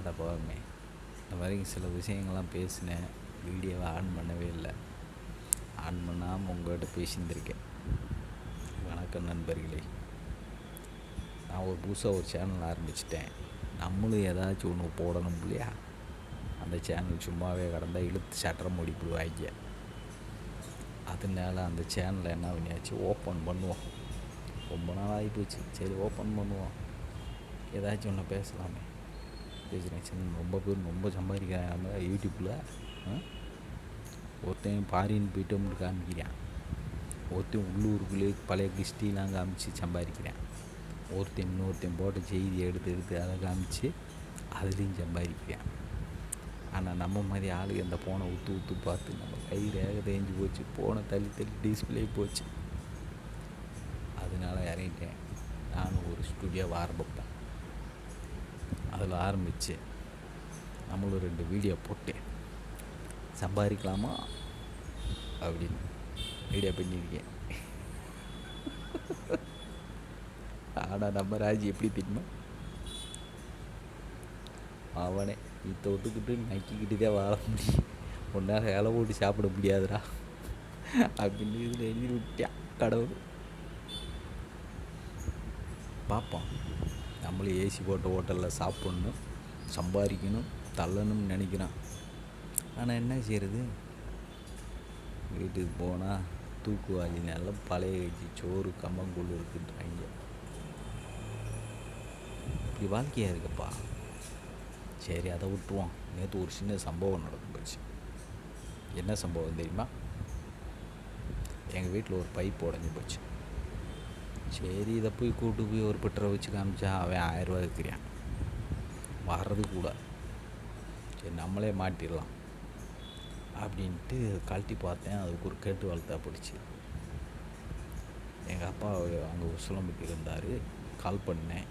அட பாவமே, இந்த மாதிரி சில விஷயங்கள்லாம் பேசினேன். வீடியோவை ஆன் பண்ணவே இல்லை. ஆன் பண்ணாமல் உங்கள்கிட்ட பேசியிருந்திருக்கேன். வணக்கம் நண்பர்களே. நான் புதுசாக ஒரு சேனல் ஆரம்பிச்சிட்டேன். நம்மளும் ஏதாச்சும் ஒன்று போடணும் இல்லையா? அந்த சேனல் சும்மாவே கடந்தால் இழுத்து சட்டரம் முடிப்பிடுவாங்க. அதனால அந்த சேனலை என்ன பண்ணியாச்சு, ஓப்பன் பண்ணுவோம். ரொம்ப நாள் ஆகிப்போச்சு. சரி ஓப்பன் பண்ணுவோம், ஏதாச்சும் ஒன்று பேசலாமே. பேசுகிறேன். ரொம்ப பேர் ரொம்ப சம்பாதிக்கிறாங்க நம்ம யூடியூப்பில். ஒருத்தன் பாரின்னு போய்ட்டு காமிக்கிறான். ஒருத்தன் உள்ளூருக்குள்ளே பழைய கிறிஸ்டிலாம் காமிச்சு சம்பாதிக்கிறான். இன்னொருத்தன் போட்ட செய்தி எடுத்து அதை காமிச்சு அதுலேயும் சம்பாதிக்கிறான். ஆனால் நம்ம மாதிரி ஆளுங்க அந்த ஃபோனை ஊற்று பார்த்து நம்ம கை ரேக தேஞ்சு போச்சு. ஃபோனை தள்ளி டிஸ்பிளே போச்சு. அதனால இறங்கிட்டேன். நானும் ஒரு ஸ்டுடியோவை ஆரம்பிப்பேன். அதில் ஆரம்பித்து நம்மளும் 2 வீடியோ போட்டேன். சம்பாதிக்கலாமா அப்படின்னு ஐடியா பண்ணியிருக்கேன். ஆனால் நம்ம ராஜி எப்படி தெரியுமா, அவனே இதை விட்டுக்கிட்டு நக்கிக்கிட்டு தான் வாழ முடியும், ஒன்றால் இலை போட்டு சாப்பிட முடியாதுடா அப்படின்னு இதில் எழுதி விட்டான் கடவுள். பார்ப்போம். நம்மளும் ஏசி போட்ட ஹோட்டலில் சாப்பிட்ணும், சம்பாதிக்கணும், தள்ளணும்னு நினைக்கிறான். ஆனால் என்ன செய்கிறது, வீட்டுக்கு போனால் தூக்குவாளி நல்லா பழைய கட்சி சோறு கம்மங்கூழ் இருக்குன்றாங்க. இப்படி வாழ்க்கையாக இருக்குப்பா. சரி அதை விட்டுருவோம். நேற்று ஒரு சின்ன சம்பவம் நடந்து போச்சு. என்ன சம்பவம் தெரியுமா? எங்கள் வீட்டில் ஒரு பைப் உடஞ்சி போச்சு. சரி இதை கூட்டு போய் ஒரு பெட்டரை வச்சு காமிச்சா அவன் 1000 ரூபா இருக்கிறான். வர்றது கூட சரி நம்மளே மாட்டிடலாம் அப்படின்ட்டு கழட்டி பார்த்தேன். அதுக்கு ஒரு கேட்டு வளர்த்தா போயிடுச்சு. எங்கள் அப்பா அங்கே உசிலம்பட்டி இருந்தார். கால் பண்ணேன்,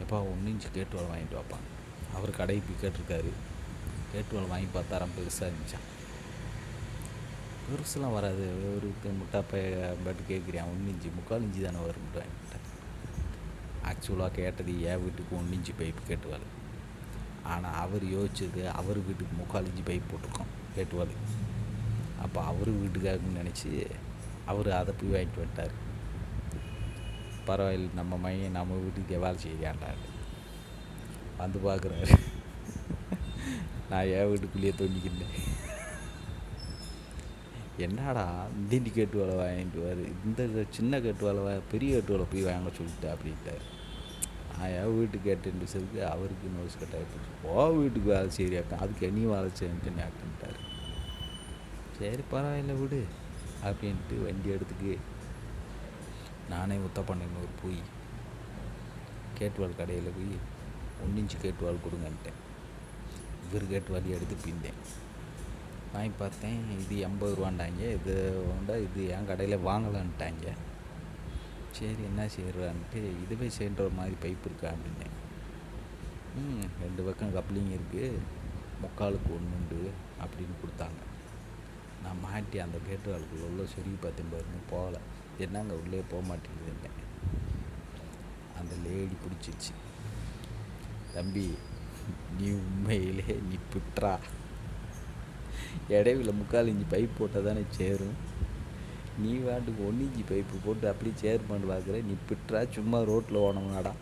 எப்பா 1 இன்ச்சு கேட்டு வாழை வாங்கிட்டு வாப்பாங்க. அவர் கடைக்கு போய் கேட்டிருக்காரு. கேட்டு வாழை வாங்கி பார்த்தாராம், பெருசாக இருந்துச்சான். பெருசுலாம் வராது, ஒரு முட்டாப்பை பட்டு கேட்குறேன். 1 இன்ச்சு 3/4 இன்ச்சு தானே வரும்ட்டு வாங்கிட்டேன். ஆக்சுவலாக கேட்டது என் வீட்டுக்கு 1 இன்ச்சு பைப்பு கேட்டுவாள். ஆனால் அவர் யோசிச்சது அவர் வீட்டுக்கு 3/4 இன்ச்சு பைப் போட்டிருக்கோம் கேட்டுவாள். அப்போ அவர் வீட்டுக்காகன்னு நினச்சி அவர் அதை போய் வாங்கிட்டு வந்துட்டார். பரவாயில்ல, நம்ம மையம் நம்ம வீட்டுக்கு வேலை செய்யாண்டாரு வந்து பார்க்குறாரு. நான் என் வீட்டுக்குள்ளேயே தொங்கிக்கிட்டேன். என்னடா இந்த கேட்டு வேலை வாங்கிட்டு வாரு, இந்த சின்ன கேட்டு வேலை பெரிய கேட்டு வேலை போய் வாங்க சொல்லிட்டு அப்படின்ட்டார். நான் என் வீட்டுக்கு கேட்டுன்னு சொல்லி அவருக்கு நோஸ் கட்டாயிட்டு வீட்டுக்கு வேலை செய்யாக்கா, அதுக்கு நீ வேலை செய்யன்ட்டு ஆக்கிட்டார். சரி பரவாயில்ல விடு அப்படின்ட்டு வண்டி எடுத்துக்கு நானே உத்தப்பண்ணூர் போய் கேட்டுவால் கடையில் போய் 1 இன்ச்சு கேட்டுவால் கொடுங்கன்ட்டேன். இவர் கேட்டுவாலி எடுத்து பிந்தேன். வாங்கி பார்த்தேன். இது 80 ரூபாண்டாங்க. இது என் கடையில் வாங்கலான்ட்டாங்க. சரி என்ன செய்கிறான்ட்டு இதுவே செய்கிற மாதிரி பைப் இருக்கா அப்படின்னேன். 2 பக்கம் கப்ளிங் இருக்குது, 3/4க்கு 1 உண்டு அப்படின்னு கொடுத்தாங்க. நான் மாட்டி அந்த கேட்டுவாளுக்குள்ள உள்ள சொல்லி பார்த்தேன் பாருங்க, போகலை. என்னங்க உள்ளே போக மாட்டேங்குதுன்னேன். அந்த லேடி பிடிச்சிச்சு. தம்பி நீ உண்மையிலே நீ பிட்றா, இடையில 3/4 இன்ச்சு பைப் போட்டால் தானே சேரும். நீ வாட்டுக்கு 1 இன்ச்சு பைப்பு போட்டு அப்படியே சேர் பண்ணி பார்க்குற, நீ பிட்றா, சும்மா ரோட்டில் ஓனமுனாடா.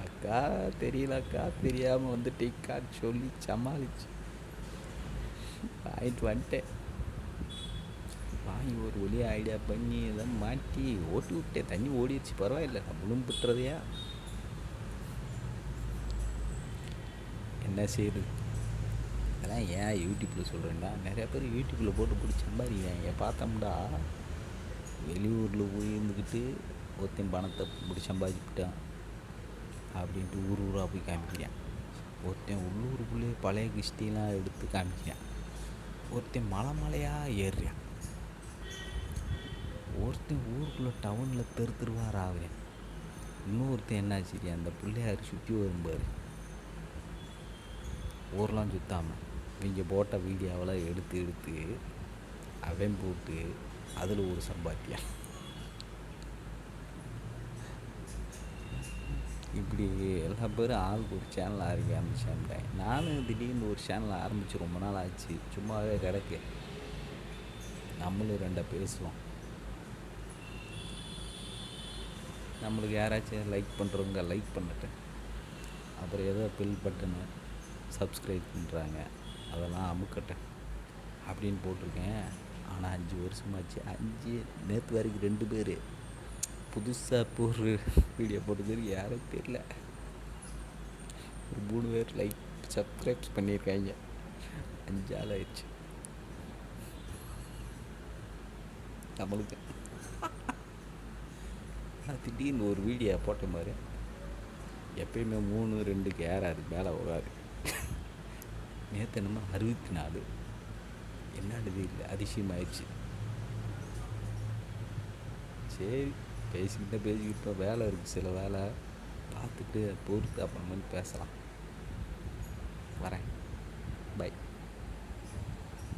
அக்கா தெரியலக்கா, தெரியாமல் வந்துட்டேக்கான்னு சொல்லி சமாளிச்சு வாங்கிட்டு வந்துட்டேன். வாங்கி ஒரு வழியாக ஐடியா பண்ணி எல்லாம் மாட்டி ஓட்டி விட்டேன். தண்ணி ஓடிடுச்சு, பரவாயில்லை, நம்மளும் பிட்டுறதையா என்ன செய்யுது. அதெல்லாம் ஏன் யூடியூப்பில் சொல்கிறேன்னா, நிறையா பேர் யூடியூப்பில் போட்டு பிடிச்சி சம்பாதிக்கிறாங்க. பார்த்தோம்டா வெளியூரில் போய் இருந்துக்கிட்டு ஒருத்தன் பணத்தை பிடிச்சி சம்பாதிச்சுட்டான் அப்படின்ட்டு ஊராக போய் காமிக்கிறான். ஒருத்தன் உள்ளூருக்குள்ளே பழைய கிறிஸ்டிலாம் எடுத்து காமிக்கிறான். ஒருத்தன் மலையாக ஏறுறான். ஒருத்தன் ஊருக்குள்ளே டவுனில் தெருவார் ஆகுறேன். இன்னொருத்தன் என்னாச்சு, அந்த பிள்ளையார் சுற்றி வரும்பார், ஊரெலாம் சுற்றாமல் இவங்க போட்ட வீடியோவெல்லாம் எடுத்து அவன் போட்டு அதில் ஒரு சம்பாத்தியம். இப்படி எல்லா பேரும் ஆளுக்கு ஒரு சேனல் ஆரம்பிச்சான்ட்டேன். நானும் திடீர்னு ஒரு சேனல் ஆரம்பித்து ரொம்ப நாள் ஆச்சு. சும்மாவே கிடக்கு. நம்மளும் 2 பேசுவோம். நம்மளுக்கு யாராச்சும் லைக் பண்ணுறவங்க லைக் பண்ணட்டும். அப்புறம் ஏதோ பெல் பட்டனு சப்ஸ்கிரைப் பண்ணுறாங்க, அதெல்லாம் அமுக்கட்டேன் அப்படின்னு போட்டிருக்கேன். ஆனால் 5 வருஷமாச்சு. நேற்று வரைக்கும் 2 பேர் புதுசாக இப்போ ஒரு வீடியோ போட்டதுக்கு யாரும் தெரியல. ஒரு 3 பேர் லைக் சப்ஸ்கிரைப் பண்ணியிருக்காங்க. 5 ஆள் ஆயிடுச்சு நம்மளுக்கு. நான் திடீர்னு ஒரு வீடியோ போட்ட மாதிரி எப்பயுமே 3-2க்கு ஏறாது, மேலே வராது. நேற்று என்னமோ 64. என்னது இல்லை, அதிசயமாயிடுச்சு. சரி, பேசிக்கிட்ட வேலை இருக்குது, சில வேலை பார்த்துட்டு பொறுத்து அப்புறமேட்டு பேசலாம். வரேன். பை.